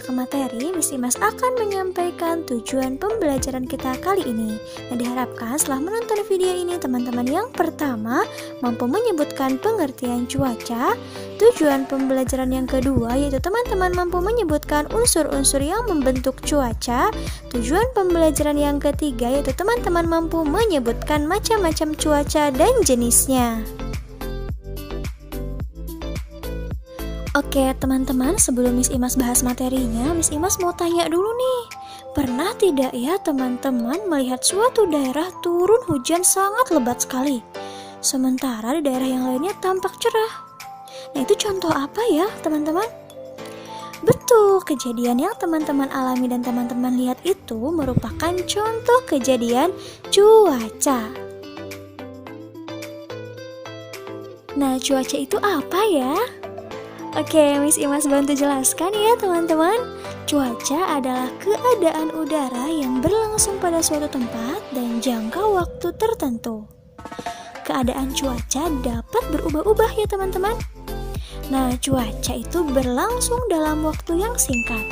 ke materi, Miss Imas akan menyampaikan tujuan pembelajaran kita kali ini. Nah, diharapkan setelah menonton video ini, teman-teman yang pertama mampu menyebutkan pengertian cuaca. Tujuan pembelajaran yang kedua yaitu teman-teman mampu menyebutkan unsur-unsur yang membentuk cuaca. Tujuan pembelajaran yang ketiga yaitu teman-teman mampu menyebutkan macam-macam cuaca dan jenisnya. Oke teman-teman, sebelum Miss Imas bahas materinya, Miss Imas mau tanya dulu nih. Pernah tidak ya teman-teman melihat suatu daerah turun hujan sangat lebat sekali, sementara di daerah yang lainnya tampak cerah? Nah, itu contoh apa ya teman-teman? Betul, kejadian yang teman-teman alami dan teman-teman lihat itu merupakan contoh kejadian cuaca. Nah, cuaca itu apa ya? Oke, Miss Imas bantu jelaskan ya teman-teman. Cuaca adalah keadaan udara yang berlangsung pada suatu tempat dan jangka waktu tertentu. Keadaan cuaca dapat berubah-ubah ya teman-teman. Nah, cuaca itu berlangsung dalam waktu yang singkat.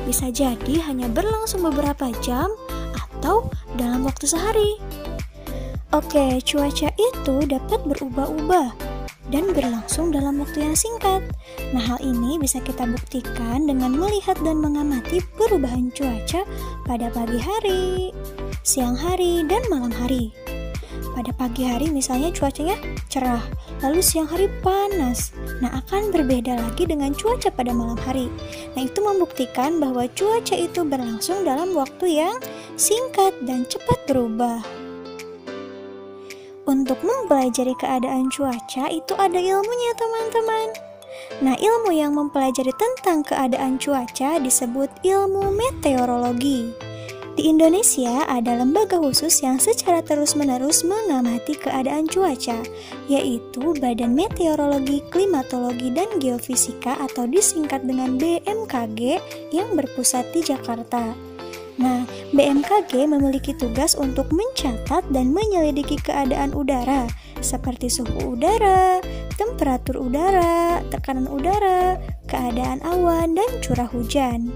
Bisa jadi hanya berlangsung beberapa jam atau dalam waktu sehari. Oke, cuaca itu dapat berubah-ubah dan berlangsung dalam waktu yang singkat. Nah, hal ini bisa kita buktikan dengan melihat dan mengamati perubahan cuaca pada pagi hari, siang hari, dan malam hari. Pada pagi hari misalnya cuacanya cerah, lalu siang hari panas. Nah, akan berbeda lagi dengan cuaca pada malam hari. Nah, itu membuktikan bahwa cuaca itu berlangsung dalam waktu yang singkat dan cepat berubah. Untuk mempelajari keadaan cuaca itu ada ilmunya teman-teman. Nah, ilmu yang mempelajari tentang keadaan cuaca disebut ilmu meteorologi. Di Indonesia ada lembaga khusus yang secara terus-menerus mengamati keadaan cuaca, yaitu Badan Meteorologi, Klimatologi, dan Geofisika atau disingkat dengan BMKG yang berpusat di Jakarta. Nah, BMKG memiliki tugas untuk mencatat dan menyelidiki keadaan udara seperti suhu udara, temperatur udara, tekanan udara, keadaan awan, dan curah hujan.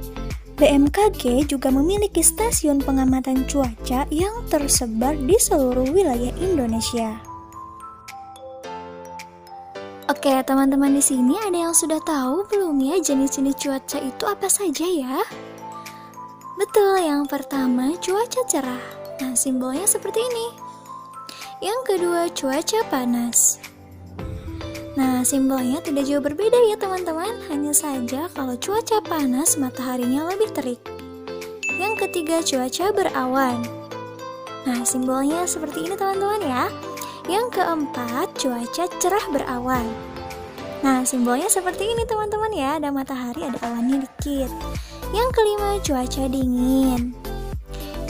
BMKG juga memiliki stasiun pengamatan cuaca yang tersebar di seluruh wilayah Indonesia. Oke, teman-teman di sini ada yang sudah tahu belum ya jenis-jenis cuaca itu apa saja ya? Betul, yang pertama cuaca cerah. Nah, simbolnya seperti ini. Yang kedua cuaca panas. Nah, simbolnya tidak jauh berbeda ya teman-teman. Hanya saja kalau cuaca panas mataharinya lebih terik. Yang ketiga cuaca berawan. Nah, simbolnya seperti ini teman-teman ya. Yang keempat cuaca cerah berawan. Nah, simbolnya seperti ini teman-teman ya. Ada matahari, ada awannya dikit. Yang kelima cuaca dingin.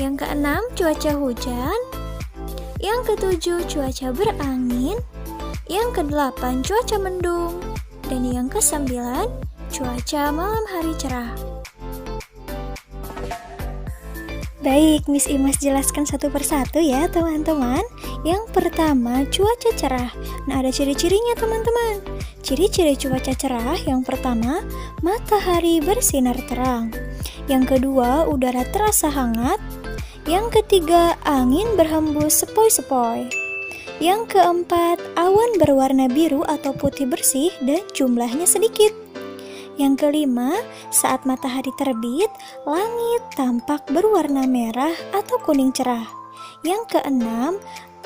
Yang keenam cuaca hujan. Yang ketujuh cuaca berangin. Yang kedelapan cuaca mendung. Dan yang kesembilan cuaca malam hari cerah. Baik, Miss Imas jelaskan satu persatu ya teman-teman. Yang pertama cuaca cerah. Nah, ada ciri-cirinya teman-teman. Ciri-ciri cuaca cerah yang pertama, matahari bersinar terang. Yang kedua, udara terasa hangat. Yang ketiga, angin berhembus sepoi-sepoi. Yang keempat, awan berwarna biru atau putih bersih dan jumlahnya sedikit. Yang kelima, saat matahari terbit, langit tampak berwarna merah atau kuning cerah. Yang keenam,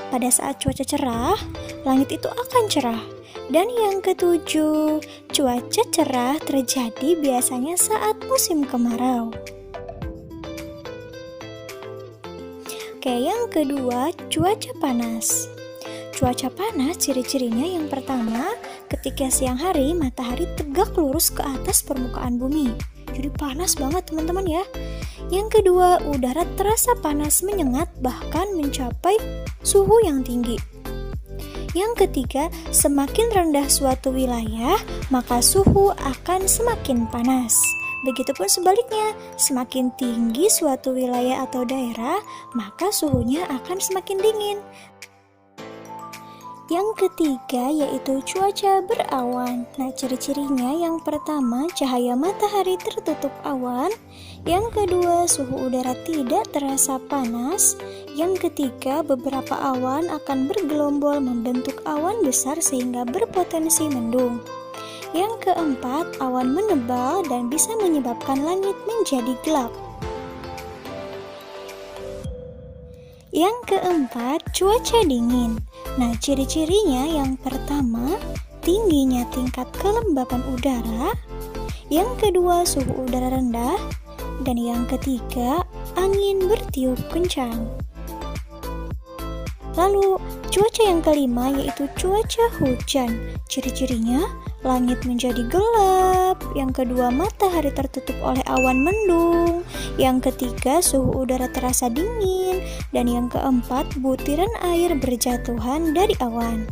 pada saat cuaca cerah, langit itu akan cerah. Dan yang ketujuh, cuaca cerah terjadi biasanya saat musim kemarau. Oke, yang kedua, cuaca panas. Cuaca panas ciri-cirinya yang pertama, ketika siang hari matahari tegak lurus ke atas permukaan bumi. Jadi panas banget teman-teman ya. Yang kedua, udara terasa panas menyengat bahkan mencapai suhu yang tinggi. Yang ketiga, semakin rendah suatu wilayah, maka suhu akan semakin panas. Begitupun sebaliknya, semakin tinggi suatu wilayah atau daerah, maka suhunya akan semakin dingin. Yang ketiga yaitu cuaca berawan. Nah, ciri-cirinya yang pertama cahaya matahari tertutup awan. Yang kedua suhu udara tidak terasa panas. Yang ketiga beberapa awan akan bergelombol membentuk awan besar sehingga berpotensi mendung. Yang keempat awan menebal dan bisa menyebabkan langit menjadi gelap. Yang keempat cuaca dingin. Nah, ciri-cirinya yang pertama, tingginya tingkat kelembapan udara. Yang kedua, suhu udara rendah. Dan yang ketiga, angin bertiup kencang. Lalu, cuaca yang kelima yaitu cuaca hujan. Ciri-cirinya, langit menjadi gelap. Yang kedua, matahari tertutup oleh awan mendung. Yang ketiga, suhu udara terasa dingin. Dan yang keempat, butiran air berjatuhan dari awan.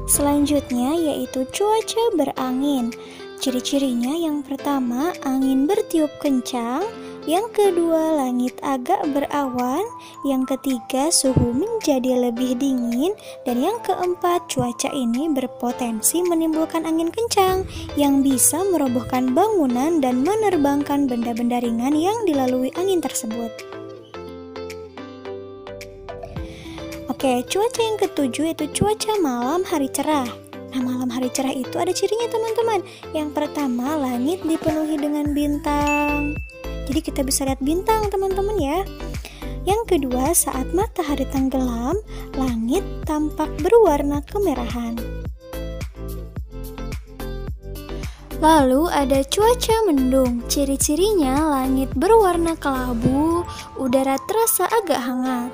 Selanjutnya yaitu cuaca berangin. Ciri-cirinya yang pertama, angin bertiup kencang. Yang kedua, langit agak berawan. Yang ketiga, suhu menjadi lebih dingin. Dan yang keempat, cuaca ini berpotensi menimbulkan angin kencang yang bisa merobohkan bangunan dan menerbangkan benda-benda ringan yang dilalui angin tersebut. Oke, cuaca yang ketujuh itu cuaca malam hari cerah. Nah, malam hari cerah itu ada cirinya teman-teman. Yang pertama, langit dipenuhi dengan bintang. Jadi kita bisa lihat bintang teman-teman ya. Yang kedua, saat matahari tenggelam, langit tampak berwarna kemerahan. Lalu ada cuaca mendung. Ciri-cirinya langit berwarna kelabu, udara terasa agak hangat.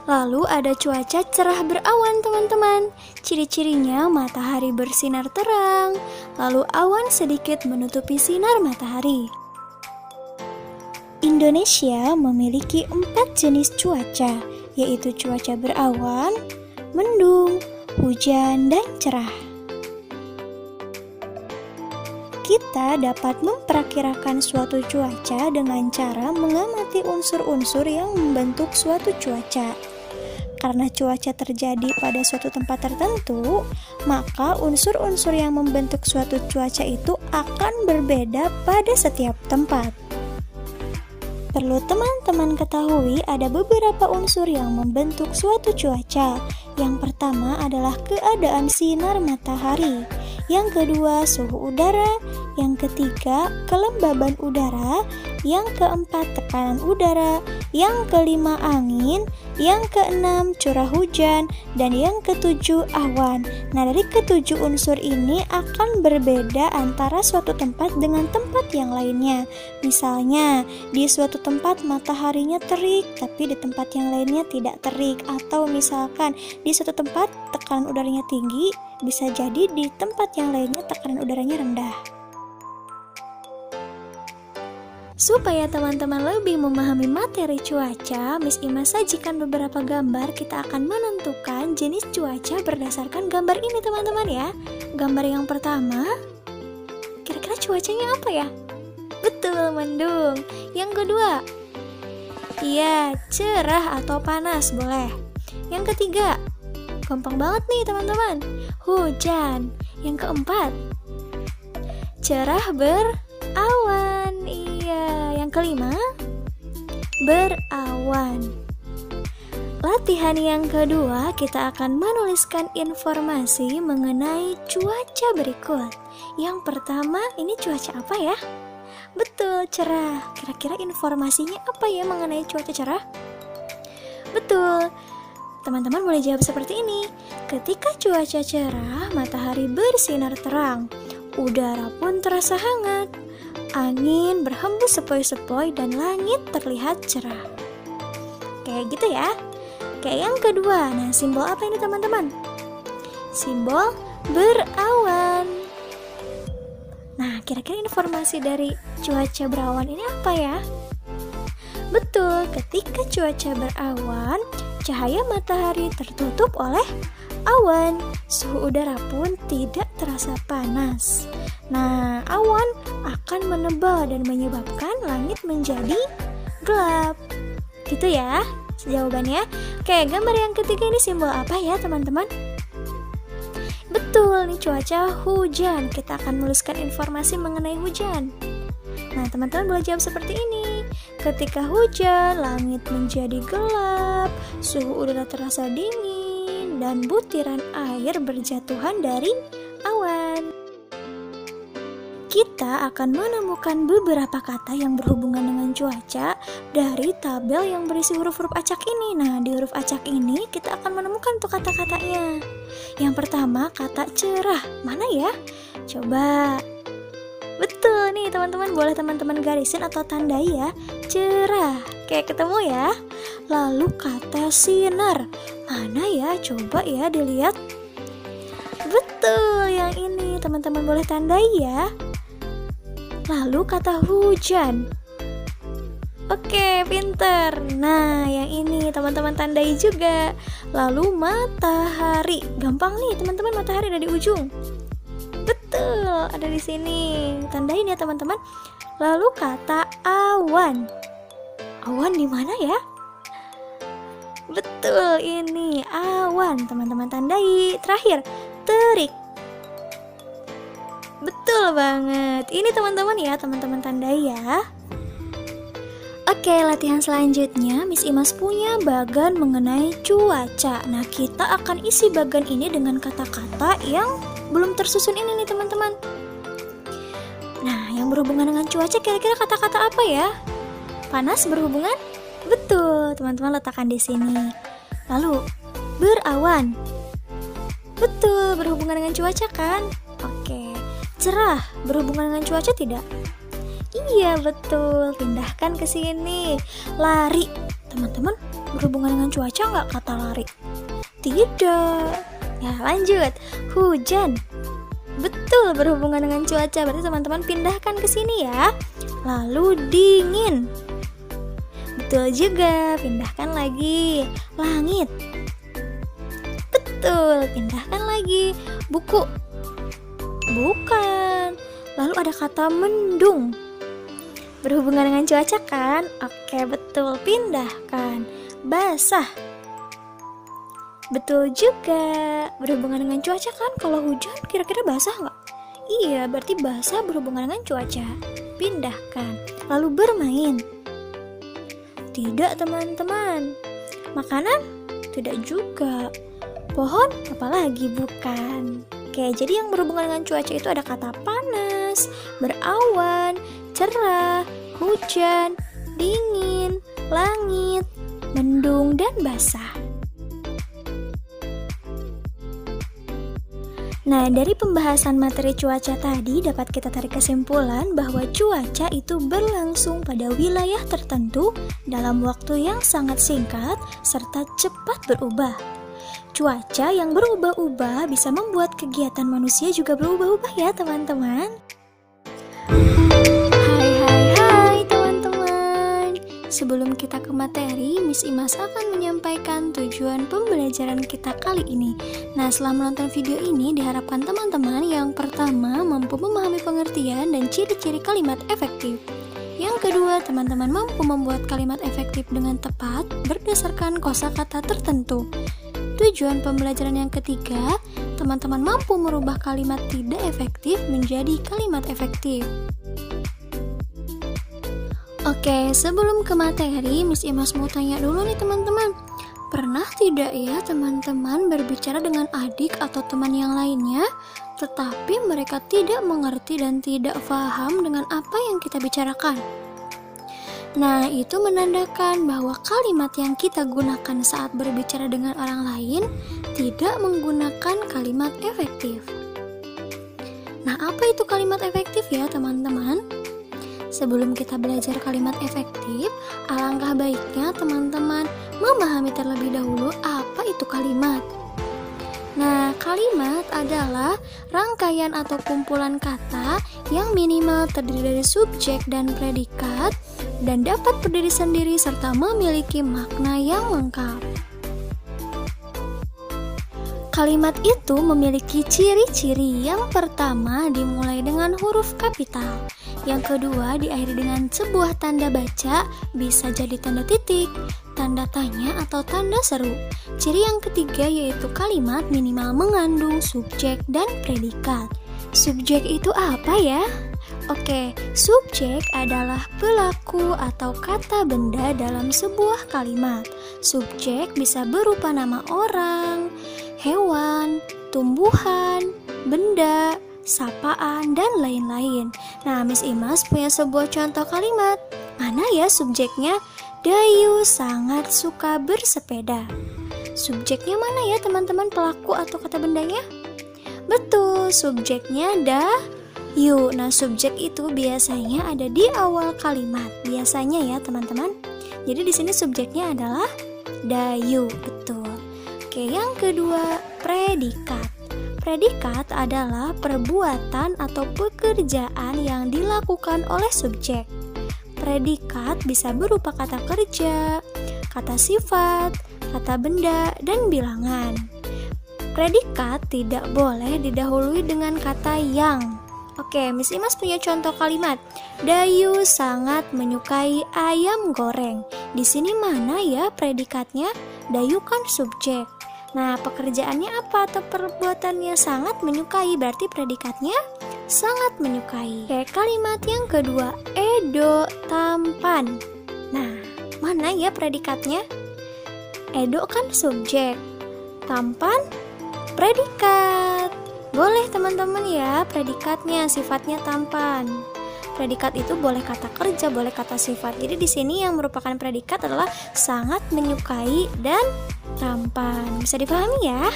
Lalu ada cuaca cerah berawan teman-teman. Ciri-cirinya matahari bersinar terang, lalu awan sedikit menutupi sinar matahari. Indonesia memiliki 4 jenis cuaca, yaitu cuaca berawan, mendung, hujan, dan cerah. Kita dapat memperkirakan suatu cuaca dengan cara mengamati unsur-unsur yang membentuk suatu cuaca. Karena cuaca terjadi pada suatu tempat tertentu, maka unsur-unsur yang membentuk suatu cuaca itu akan berbeda pada setiap tempat. Perlu teman-teman ketahui ada beberapa unsur yang membentuk suatu cuaca. Yang pertama adalah keadaan sinar matahari. Yang kedua, suhu udara. Yang ketiga, kelembaban udara. Yang keempat, tekanan udara. Yang kelima, angin. Yang keenam, curah hujan. Dan yang ketujuh, awan. Nah, dari ketujuh unsur ini akan berbeda antara suatu tempat dengan tempat yang lainnya. Misalnya, di suatu tempat mataharinya terik, tapi di tempat yang lainnya tidak terik. Atau misalkan, di suatu tempat tekanan udaranya tinggi, bisa jadi di tempat yang lainnya tekanan udaranya rendah. Supaya teman-teman lebih memahami materi cuaca, Miss Ima sajikan beberapa gambar. Kita akan menentukan jenis cuaca berdasarkan gambar ini teman-teman ya. Gambar yang pertama, kira-kira cuacanya apa ya? Betul, mendung. Yang kedua, iya, cerah atau panas boleh. Yang ketiga, gampang banget nih teman-teman, hujan. Yang keempat, cerah berawan. Iya. Yang kelima, berawan. Latihan yang kedua, kita akan menuliskan informasi mengenai cuaca berikut. Yang pertama, ini cuaca apa ya? Betul, cerah. Kira-kira informasinya apa ya mengenai cuaca cerah? Betul. Teman-teman boleh jawab seperti ini. Ketika cuaca cerah, matahari bersinar terang, udara pun terasa hangat, angin berhembus sepoi-sepoi, dan langit terlihat cerah. Kayak gitu ya. Kayak yang kedua, nah simbol apa ini teman-teman? Simbol berawan. Nah, kira-kira informasi dari cuaca berawan ini apa ya? Betul, ketika cuaca berawan, cahaya matahari tertutup oleh awan. Suhu udara pun tidak terasa panas. Nah, awan akan menebal dan menyebabkan langit menjadi gelap. Gitu ya jawabannya. Oke, gambar yang ketiga ini simbol apa ya teman-teman? Betul nih, cuaca hujan. Kita akan menuliskan informasi mengenai hujan. Nah, teman-teman boleh jawab seperti ini. Ketika hujan, langit menjadi gelap, suhu udara terasa dingin, dan butiran air berjatuhan dari awan. Kita akan menemukan beberapa kata yang berhubungan dengan cuaca dari tabel yang berisi huruf-huruf acak ini. Nah, di huruf acak ini kita akan menemukan tuh kata-katanya. Yang pertama, kata cerah. Mana ya? Coba. Betul nih teman-teman, boleh teman-teman garisin atau tandai ya. Cerah. Kayak ketemu ya. Lalu kata sinar. Mana ya? Coba ya dilihat. Betul, yang ini teman-teman boleh tandai ya. Lalu kata hujan. Oke, pinter. Nah, yang ini teman-teman tandai juga. Lalu matahari. Gampang nih teman-teman, matahari ada di ujung. Betul, ada di sini. Tandain ya teman-teman. Lalu kata awan. Awan di mana ya? Betul, ini awan. Teman-teman tandai. Terakhir, terik. Betul banget. Ini teman-teman ya, teman-teman tandai ya. Oke, latihan selanjutnya Miss Imas punya bagan mengenai cuaca. Nah, kita akan isi bagan ini dengan kata-kata yang belum tersusun ini nih teman-teman. Nah, yang berhubungan dengan cuaca kira-kira kata-kata apa ya? Panas berhubungan? Betul, teman-teman letakkan di sini. Lalu, berawan. Betul, berhubungan dengan cuaca kan? Oke. Cerah, berhubungan dengan cuaca tidak? Iya, betul. Pindahkan ke sini. Lari. Teman-teman, berhubungan dengan cuaca nggak kata lari? Tidak. Ya, lanjut. Hujan. Betul, berhubungan dengan cuaca. Berarti teman-teman pindahkan ke sini ya. Lalu dingin. Betul juga. Pindahkan lagi. Langit. Betul, pindahkan lagi. Buku. Bukan. Lalu ada kata mendung. Berhubungan dengan cuaca kan? Oke, betul. Pindahkan. Basah. Betul juga. Berhubungan dengan cuaca kan? Kalau hujan kira-kira basah nggak? Iya, berarti basah berhubungan dengan cuaca. Pindahkan. Lalu bermain. Tidak teman-teman. Makanan? Tidak juga. Pohon? Apalagi bukan. Oke, jadi yang berhubungan dengan cuaca itu ada kata panas, berawan, cerah, hujan, dingin, langit, mendung, dan basah. Nah, dari pembahasan materi cuaca tadi dapat kita tarik kesimpulan bahwa cuaca itu berlangsung pada wilayah tertentu dalam waktu yang sangat singkat serta cepat berubah. Cuaca yang berubah-ubah bisa membuat kegiatan manusia juga berubah-ubah ya teman-teman. Hai teman-teman. Sebelum kita ke materi, Miss Imas akan menyampaikan tujuan pembelajaran kita kali ini. Nah, setelah menonton video ini diharapkan teman-teman yang pertama mampu memahami pengertian dan ciri-ciri kalimat efektif. Yang kedua, teman-teman mampu membuat kalimat efektif dengan tepat berdasarkan kosakata tertentu. Tujuan pembelajaran yang ketiga, teman-teman mampu merubah kalimat tidak efektif menjadi kalimat efektif. Oke, sebelum ke materi, Miss Imas mau tanya dulu nih teman-teman. Pernah tidak ya teman-teman berbicara dengan adik atau teman yang lainnya, tetapi mereka tidak mengerti dan tidak paham dengan apa yang kita bicarakan? Nah, itu menandakan bahwa kalimat yang kita gunakan saat berbicara dengan orang lain tidak menggunakan kalimat efektif. Nah, apa itu kalimat efektif ya teman-teman? Sebelum kita belajar kalimat efektif, alangkah baiknya teman-teman memahami terlebih dahulu apa itu kalimat. Nah, kalimat adalah rangkaian atau kumpulan kata yang minimal terdiri dari subjek dan predikat dan dapat berdiri sendiri serta memiliki makna yang lengkap. Kalimat itu memiliki ciri-ciri. Yang pertama dimulai dengan huruf kapital. Yang kedua diakhiri dengan sebuah tanda baca, bisa jadi tanda titik, tanda tanya, atau tanda seru. Ciri yang ketiga yaitu kalimat minimal mengandung subjek dan predikat. Subjek itu apa ya? Oke, subjek adalah pelaku atau kata benda dalam sebuah kalimat. Subjek bisa berupa nama orang, hewan, tumbuhan, benda, sapaan, dan lain-lain. Nah, Miss Imas punya sebuah contoh kalimat. Mana ya subjeknya? Dayu sangat suka bersepeda. Subjeknya mana ya teman-teman, pelaku atau kata bendanya? Betul, subjeknya Dayu. Nah, subjek itu biasanya ada di awal kalimat. Biasanya ya teman-teman. Jadi di sini subjeknya adalah Dayu, betul. Oke, yang kedua, predikat. Predikat adalah perbuatan atau pekerjaan yang dilakukan oleh subjek. Predikat bisa berupa kata kerja, kata sifat, kata benda, dan bilangan. Predikat tidak boleh didahului dengan kata yang. Oke, Miss Imas punya contoh kalimat. Dayu sangat menyukai ayam goreng. Di sini mana ya predikatnya? Dayu kan subjek. Nah, pekerjaannya apa atau perbuatannya? Sangat menyukai, berarti predikatnya sangat menyukai. Oke, kalimat yang kedua, Edo tampan. Nah, mana ya predikatnya? Edo kan subjek, tampan predikat. Boleh teman-teman ya, predikatnya sifatnya tampan. Predikat itu boleh kata kerja, boleh kata sifat. Jadi di sini yang merupakan predikat adalah sangat menyukai dan tampan. Bisa dipahami ya?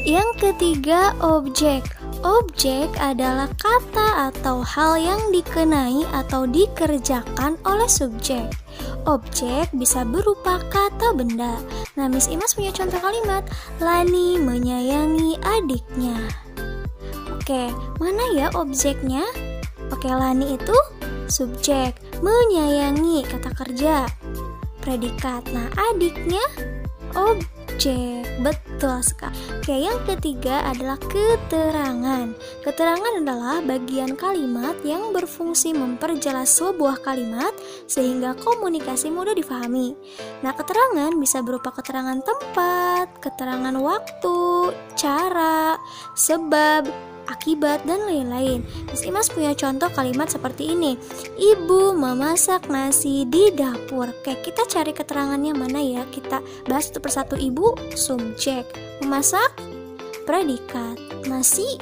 Yang ketiga, objek. Objek adalah kata atau hal yang dikenai atau dikerjakan oleh subjek. Objek bisa berupa kata benda. Nah, Miss Imas punya contoh kalimat. Lani menyayangi adiknya. Oke, mana ya objeknya? Oke, Lani itu subjek, menyayangi kata kerja, predikat. Nah, adiknya objek, betul sekali. Oke, yang ketiga adalah keterangan. Keterangan adalah bagian kalimat yang berfungsi memperjelas sebuah kalimat sehingga komunikasi mudah difahami. Nah, keterangan bisa berupa keterangan tempat, keterangan waktu, cara, sebab, akibat, dan lain-lain. Miss Imas punya contoh kalimat seperti ini. Ibu memasak nasi di dapur. Oke, kita cari keterangannya mana ya? Kita bahas satu persatu. Ibu subjek, memasak predikat, nasi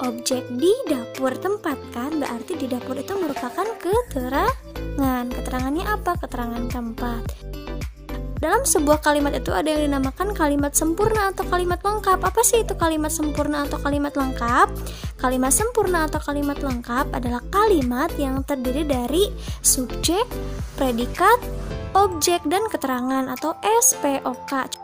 objek, di dapur tempat kan? Berarti di dapur itu merupakan keterangan. Keterangannya apa? Keterangan tempat. Dalam sebuah kalimat itu ada yang dinamakan kalimat sempurna atau kalimat lengkap. Apa sih itu kalimat sempurna atau kalimat lengkap? Kalimat sempurna atau kalimat lengkap adalah kalimat yang terdiri dari subjek, predikat, objek, dan keterangan atau SPOK.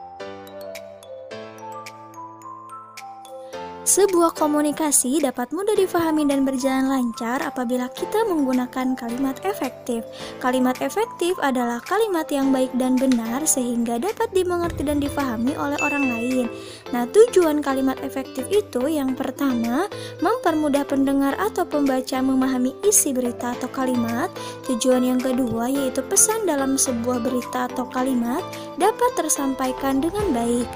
Sebuah komunikasi dapat mudah difahami dan berjalan lancar apabila kita menggunakan kalimat efektif. Kalimat efektif adalah kalimat yang baik dan benar sehingga dapat dimengerti dan difahami oleh orang lain. Nah, tujuan kalimat efektif itu yang pertama, mempermudah pendengar atau pembaca memahami isi berita atau kalimat. Tujuan yang kedua yaitu pesan dalam sebuah berita atau kalimat dapat tersampaikan dengan baik.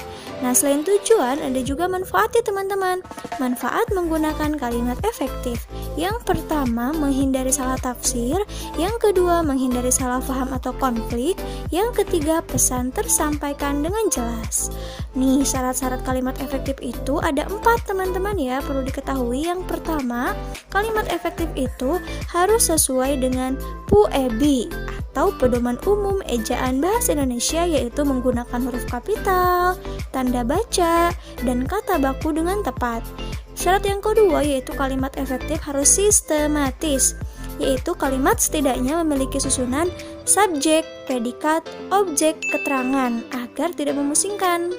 Nah, selain tujuan, ada juga manfaatnya teman-teman. Manfaat menggunakan kalimat efektif. Yang pertama, menghindari salah tafsir. Yang kedua, menghindari salah paham atau konflik. Yang ketiga, pesan tersampaikan dengan jelas. Nih, syarat-syarat kalimat efektif itu ada 4 teman-teman ya, perlu diketahui. Yang pertama, kalimat efektif itu harus sesuai dengan PUEB atau pedoman umum ejaan bahasa Indonesia, yaitu menggunakan huruf kapital, tanda baca, dan kata baku dengan tepat. Syarat yang kedua yaitu kalimat efektif harus sistematis, yaitu kalimat setidaknya memiliki susunan subjek, predikat, objek, keterangan agar tidak memusingkan.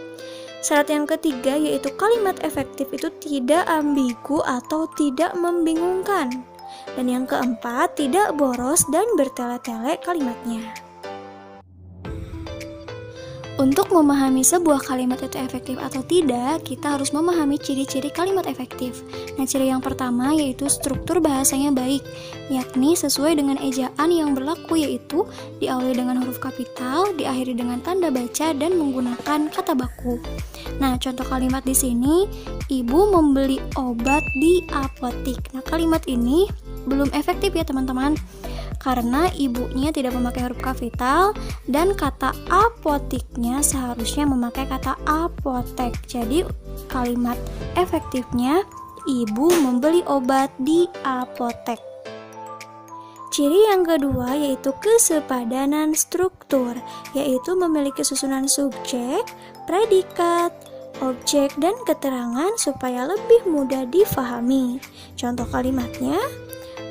Syarat yang ketiga yaitu kalimat efektif itu tidak ambigu atau tidak membingungkan. Dan yang keempat, tidak boros dan bertele-tele kalimatnya. Untuk memahami sebuah kalimat itu efektif atau tidak, kita harus memahami ciri-ciri kalimat efektif. Nah, ciri yang pertama yaitu struktur bahasanya baik, yakni sesuai dengan ejaan yang berlaku, yaitu diawali dengan huruf kapital, diakhiri dengan tanda baca, dan menggunakan kata baku. Nah, contoh kalimat di sini, ibu membeli obat di apotik. Nah, kalimat ini belum efektif ya teman-teman, karena ibunya tidak memakai huruf kapital dan kata apotiknya seharusnya memakai kata apotek. Jadi kalimat efektifnya ibu membeli obat di apotek. Ciri yang kedua yaitu kesepadanan struktur, yaitu memiliki susunan subjek, predikat, objek, dan keterangan supaya lebih mudah difahami. Contoh kalimatnya,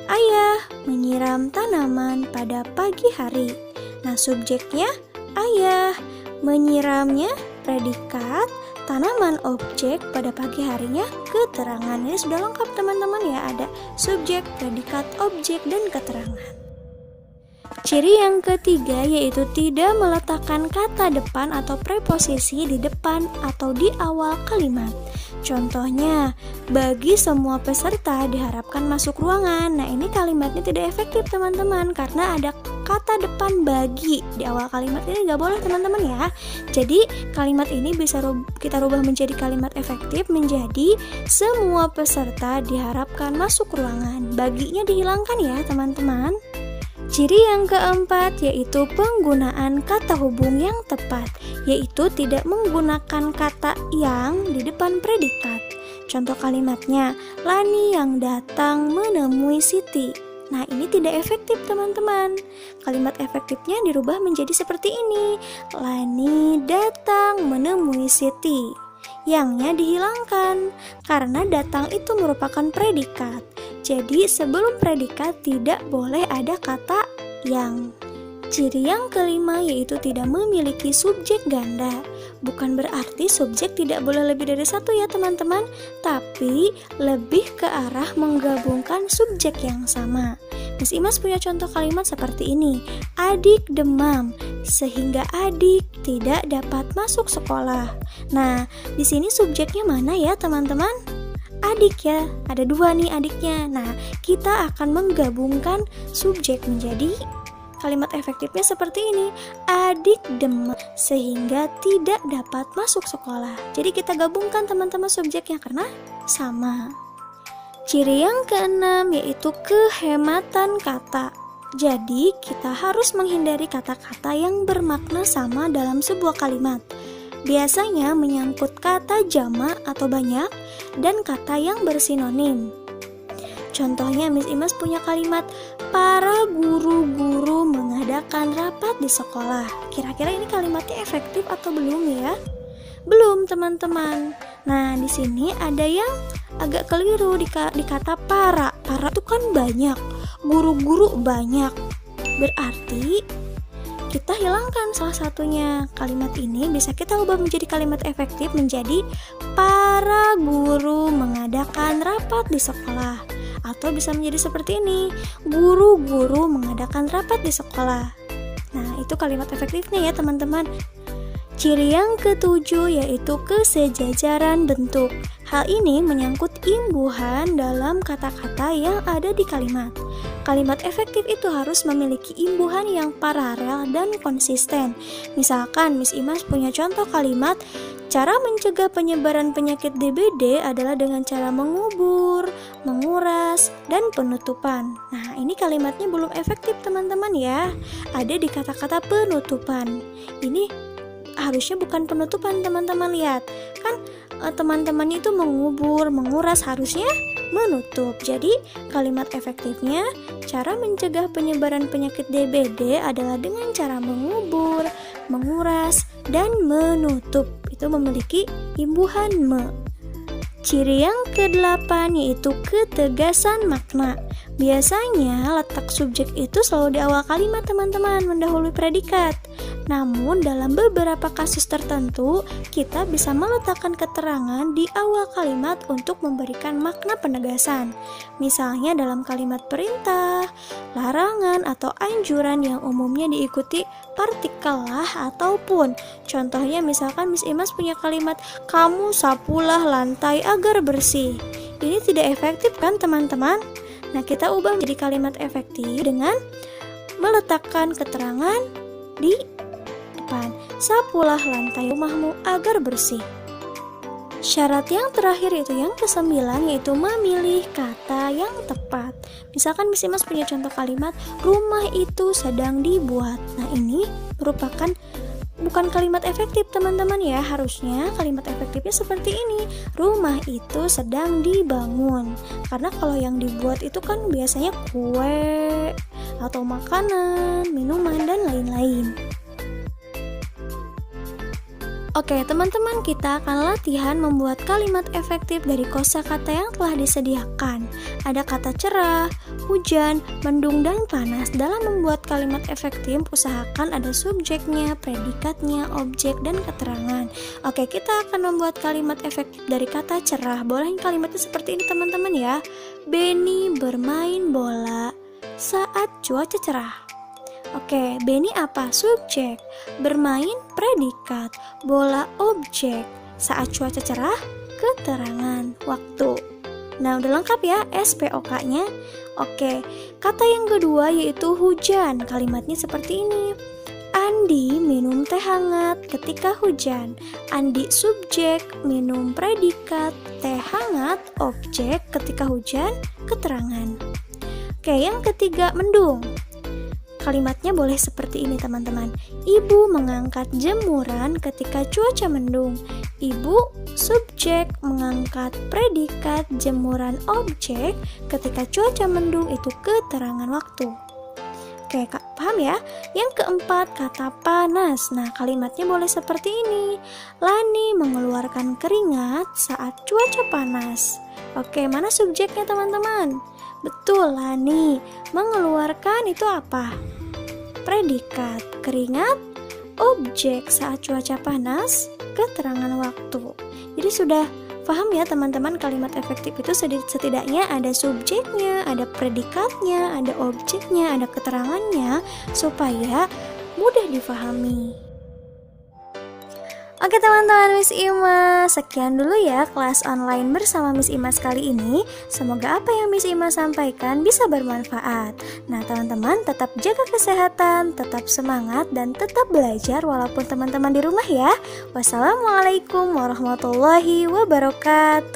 ayah menyiram tanaman pada pagi hari. Nah, subjeknya ayah, menyiramnya predikat, tanaman objek, pada pagi harinya keterangan. Ini sudah lengkap teman-teman ya, ada subjek, predikat, objek, dan keterangan. Ciri yang ketiga yaitu tidak meletakkan kata depan atau preposisi di depan atau di awal kalimat. Contohnya, bagi semua peserta diharapkan masuk ruangan. Nah, ini kalimatnya tidak efektif teman-teman karena ada kata depan bagi di awal kalimat. Ini nggak boleh teman-teman ya. Jadi kalimat ini bisa kita rubah menjadi kalimat efektif menjadi semua peserta diharapkan masuk ruangan. Baginya dihilangkan ya teman-teman. Ciri yang keempat yaitu penggunaan kata hubung yang tepat, yaitu tidak menggunakan kata yang di depan predikat. Contoh kalimatnya, Lani yang datang menemui Siti. Nah, ini tidak efektif teman-teman. Kalimat efektifnya dirubah menjadi seperti ini, Lani datang menemui Siti. Yangnya dihilangkan karena datang itu merupakan predikat. Jadi sebelum predikat tidak boleh ada kata yang. Ciri yang kelima yaitu tidak memiliki subjek ganda. Bukan berarti subjek tidak boleh lebih dari satu ya teman-teman, tapi lebih ke arah menggabungkan subjek yang sama. Miss Imas punya contoh kalimat seperti ini, adik demam sehingga adik tidak dapat masuk sekolah. Nah, di sini subjeknya mana ya teman-teman? Adik ya, ada dua nih adiknya. Nah, kita akan menggabungkan subjek menjadi kalimat efektifnya seperti ini, adik demam sehingga tidak dapat masuk sekolah. Jadi kita gabungkan teman-teman subjeknya karena sama. Ciri yang keenam yaitu kehematan kata. Jadi kita harus menghindari kata-kata yang bermakna sama dalam sebuah kalimat. Biasanya menyangkut kata jamak atau banyak dan kata yang bersinonim. Contohnya Miss Imas punya kalimat para guru-guru mengadakan rapat di sekolah. Kira-kira ini kalimatnya efektif atau belum ya? Belum teman-teman. Nah, di sini ada yang agak keliru di kata para. Para itu kan banyak, guru-guru banyak. Berarti kita hilangkan salah satunya. Kalimat ini bisa kita ubah menjadi kalimat efektif menjadi para guru mengadakan rapat di sekolah. Atau bisa menjadi seperti ini, guru-guru mengadakan rapat di sekolah. Nah, itu kalimat efektifnya ya teman-teman. Ciri yang ketujuh yaitu kesejajaran bentuk. Hal ini menyangkut imbuhan dalam kata-kata yang ada di kalimat. Kalimat efektif itu harus memiliki imbuhan yang paralel dan konsisten. Misalkan Miss Imas punya contoh kalimat, cara mencegah penyebaran penyakit DBD adalah dengan cara mengubur, menguras, dan penutupan. Nah, ini kalimatnya belum efektif teman-teman ya. Ada di kata-kata penutupan. Ini harusnya bukan penutupan teman-teman, lihat kan teman-teman itu mengubur, menguras, harusnya menutup. Jadi kalimat efektifnya cara mencegah penyebaran penyakit DBD adalah dengan cara mengubur, menguras, dan menutup. Itu memiliki imbuhan me. Ciri yang ke-8 yaitu ketegasan makna. Biasanya letak subjek itu selalu di awal kalimat teman-teman, mendahului predikat. Namun dalam beberapa kasus tertentu, kita bisa meletakkan keterangan di awal kalimat untuk memberikan makna penegasan. Misalnya dalam kalimat perintah, larangan, atau anjuran yang umumnya diikuti partikel lah ataupun. Contohnya misalkan Miss Imas punya kalimat, kamu sapulah lantai agar bersih. Ini tidak efektif kan teman-teman? Nah, kita ubah menjadi kalimat efektif dengan meletakkan keterangan di depan. Sapulah lantai rumahmu agar bersih. Syarat yang terakhir itu yang ke-9, yaitu memilih kata yang tepat. Misalkan Miss Imas punya contoh kalimat, rumah itu sedang dibuat. Nah, ini merupakan bukan kalimat efektif teman-teman ya. Harusnya kalimat efektifnya seperti ini, rumah itu sedang dibangun. Karena kalau yang dibuat itu kan biasanya kue atau makanan, minuman, dan lain-lain. Oke teman-teman, kita akan latihan membuat kalimat efektif dari kosakata yang telah disediakan. Ada kata cerah, hujan, mendung, dan panas. Dalam membuat kalimat efektif, usahakan ada subjeknya, predikatnya, objek, dan keterangan. Oke, kita akan membuat kalimat efektif dari kata cerah. Boleh kalimatnya seperti ini teman-teman ya. Benny bermain bola saat cuaca cerah. Oke, Benny apa? Subjek. Bermain predikat. Bola objek. Saat cuaca cerah, keterangan waktu. Nah, udah lengkap ya SPOK-nya. Oke, kata yang kedua yaitu hujan. Kalimatnya seperti ini. Andi minum teh hangat ketika hujan. Andi subjek, minum predikat, teh hangat objek, ketika hujan, keterangan. Oke, yang ketiga mendung. Kalimatnya boleh seperti ini teman-teman. Ibu mengangkat jemuran ketika cuaca mendung. Ibu subjek mengangkat predikat, jemuran objek, ketika cuaca mendung itu keterangan waktu. Oke, Kak, paham ya? Yang keempat, kata panas. Nah, kalimatnya boleh seperti ini. Lani mengeluarkan keringat saat cuaca panas. Oke, mana subjeknya teman-teman? Betul, Lani. Mengeluarkan itu apa? Predikat. Keringat, objek. Saat cuaca panas, keterangan waktu. Jadi sudah paham ya teman-teman, kalimat efektif itu setidaknya ada subjeknya, ada predikatnya, ada objeknya, ada keterangannya, supaya mudah difahami. Oke teman-teman Miss Imas, sekian dulu ya kelas online bersama Miss Imas kali ini. Semoga apa yang Miss Imas sampaikan bisa bermanfaat. Nah teman-teman tetap jaga kesehatan, tetap semangat, dan tetap belajar walaupun teman-teman di rumah ya. Wassalamualaikum warahmatullahi wabarakatuh.